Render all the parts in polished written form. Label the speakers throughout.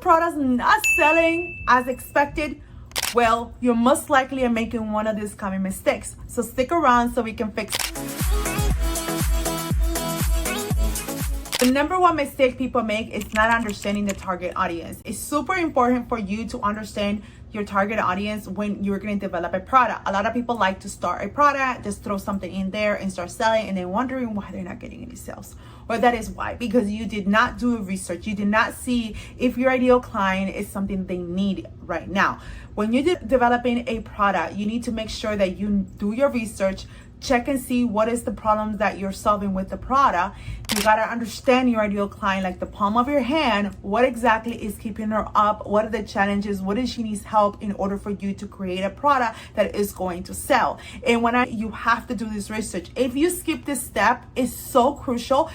Speaker 1: product's not selling as expected, well, you're most likely making one of these common mistakes. So stick around so we can fix it. The number one mistake people make is not understanding the target audience. It's super important for you to understand your target audience when you're going to develop a product. A lot of people like to start a product, just throw something in there and start selling, and then wondering why they're not getting any sales. Well, that is why, because you did not do research. You did not see if your ideal client is something they need right now. When you're developing a product, you need to make sure that you do your research, check and see what is the problems that you're solving with the product. You gotta understand your ideal client like the palm of your hand. What exactly is keeping her up? What are the challenges? What is she needs help in order for you to create a product that is going to sell? And you have to do this research. If you skip this step, it's so crucial.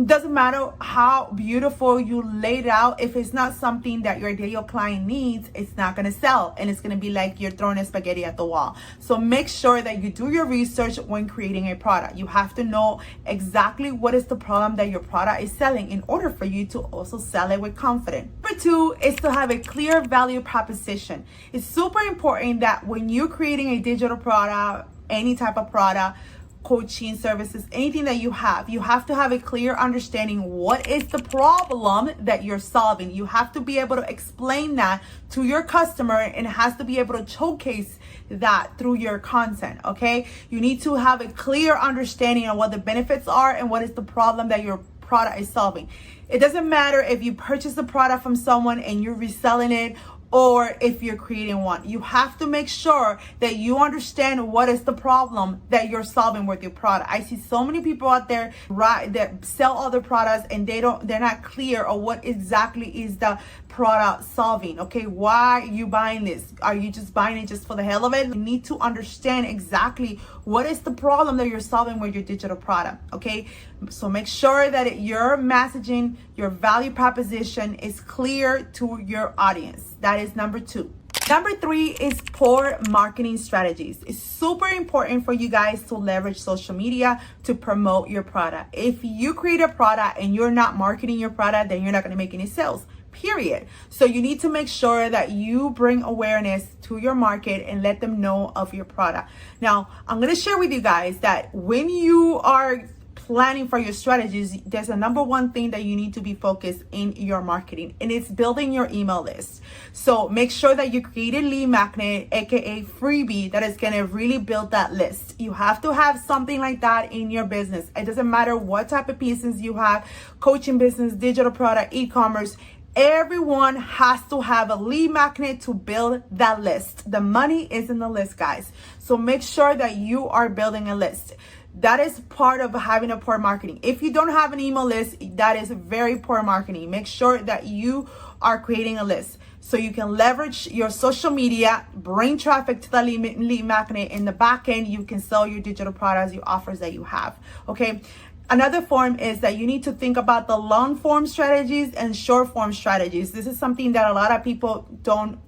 Speaker 1: Doesn't matter how beautiful you laid out. If it's not something that your ideal client needs, it's not going to sell, and it's going to be like you're throwing a spaghetti at the wall. So make sure that you do your research when creating a product. You have to know exactly what is the problem that your product is selling in order for you to also sell it with confidence. Number two is to have a clear value proposition. It's super important that when you're creating a digital product, any type of product, coaching services, anything that you have to have a clear understanding what is the problem that you're solving. You have to be able to explain that to your customer, and it has to be able to showcase that through your content. Okay, you need to have a clear understanding of what the benefits are and what is the problem that your product is solving. It doesn't matter if you purchase the product from someone and you're reselling it, or if you're creating one. You have to make sure that you understand what is the problem that you're solving with your product. I see so many people out there that sell other products and they're not clear on what exactly is the product solving. Okay, why are you buying this? Are you just buying it just for the hell of it? You need to understand exactly what is the problem that you're solving with your digital product. Okay, so make sure that your messaging, your value proposition is clear to your audience. That is number two. Number three is poor marketing strategies. It's super important for you guys to leverage social media to promote your product. If you create a product and you're not marketing your product, then you're not going to make any sales, period. So you need to make sure that you bring awareness to your market and let them know of your product. Now, I'm going to share with you guys that when you are planning for your strategies, there's a number one thing that you need to be focused in your marketing, and it's building your email list. So make sure that you create a lead magnet, aka freebie, that is going to really build that list. You have to have something like that in your business. It doesn't matter what type of business you have, coaching business, digital product, e-commerce. Everyone has to have a lead magnet to build that list. The money is in the list, guys. So make sure that you are building a list. That is part of having a poor marketing. If you don't have an email list, that is very poor marketing. Make sure that you are creating a list so you can leverage your social media, bring traffic to the lead magnet. In the back end, you can sell your digital products, your offers that you have. Okay. Another form is that you need to think about the long form strategies and short form strategies. This is something that a lot of people don't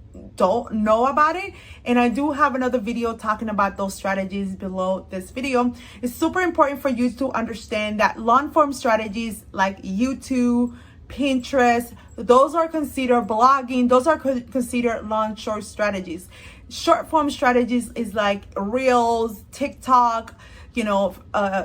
Speaker 1: know about it, and I do have another video talking about those strategies below this video. It's super important for you to understand that long form strategies like YouTube, Pinterest, those are considered blogging, those are considered long short strategies. Short form strategies is like Reels, TikTok,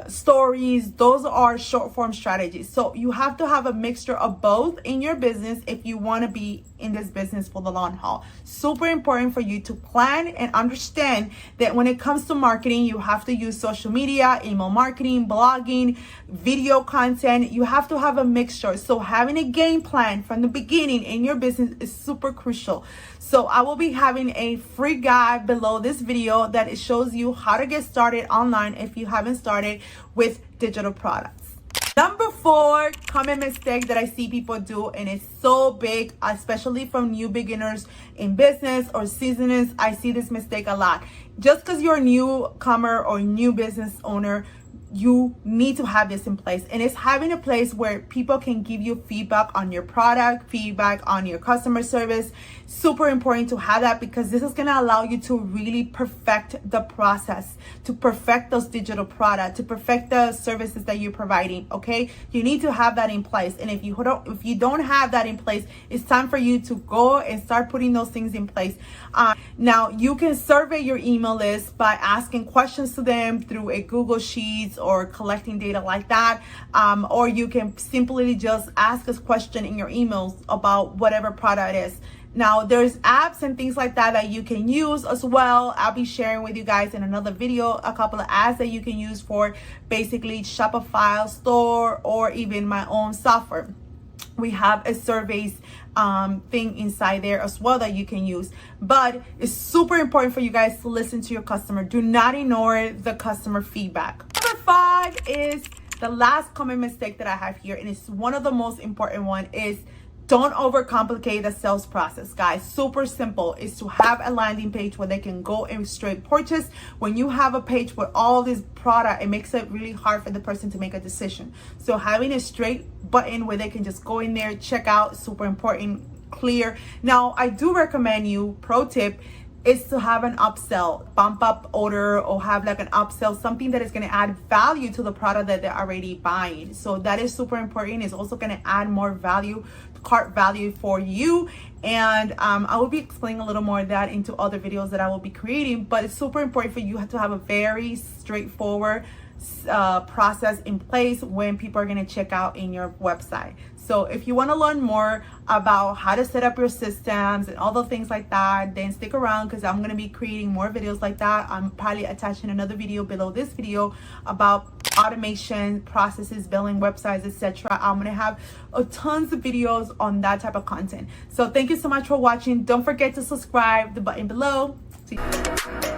Speaker 1: stories. Those are short form strategies. So you have to have a mixture of both in your business if you want to be in this business for the long haul. Super important for you to plan and understand that when it comes to marketing, you have to use social media, email marketing, blogging, video content. You have to have a mixture. So having a game plan from the beginning in your business is super crucial. So I will be having a free guide below this video that it shows you how to get started online if you haven't started with digital products. Number 4 common mistake that I see people do, and it's so big, especially from new beginners in business or seasoners. I see this mistake a lot. Just because you're a newcomer or new business owner, you need to have this in place. And it's having a place where people can give you feedback on your product, feedback on your customer service. Super important to have that, because this is going to allow you to really perfect the process, to perfect those digital products, to perfect the services that you're providing. Okay, you need to have that in place. And if you don't have that in place, it's time for you to go and start putting those things in place. Now you can survey your email list by asking questions to them through a Google Sheets or collecting data like that, or you can simply just ask a question in your emails about whatever product it is. Now there's apps and things like that you can use as well. I'll be sharing with you guys in another video a couple of apps that you can use for basically Shopify store or even my own software. We have a surveys thing inside there as well that you can use. But it's super important for you guys to listen to your customer. Do not ignore the customer feedback. Number 5 is the last common mistake that I have here, and it's one of the most important one, is don't overcomplicate the sales process, guys. Super simple is to have a landing page where they can go and straight purchase. When you have a page with all this product, it makes it really hard for the person to make a decision. So having a straight button where they can just go in there, check out, super important, clear. Now, I do recommend you, pro tip, is to have an upsell, bump up order, or have like an upsell, something that is going to add value to the product that they're already buying. So that is super important. It's also going to add more value, cart value for you. And I will be explaining a little more of that into other videos that I will be creating, but it's super important for you to have a very straightforward process in place when people are going to check out in your website. So if you want to learn more about how to set up your systems and all the things like that, then stick around, because I'm going to be creating more videos like that. I'm probably attaching another video below this video about automation processes, building websites, etc. I'm going to have tons of videos on that type of content. So thank you so much for watching. Don't forget to subscribe, the button below. See you.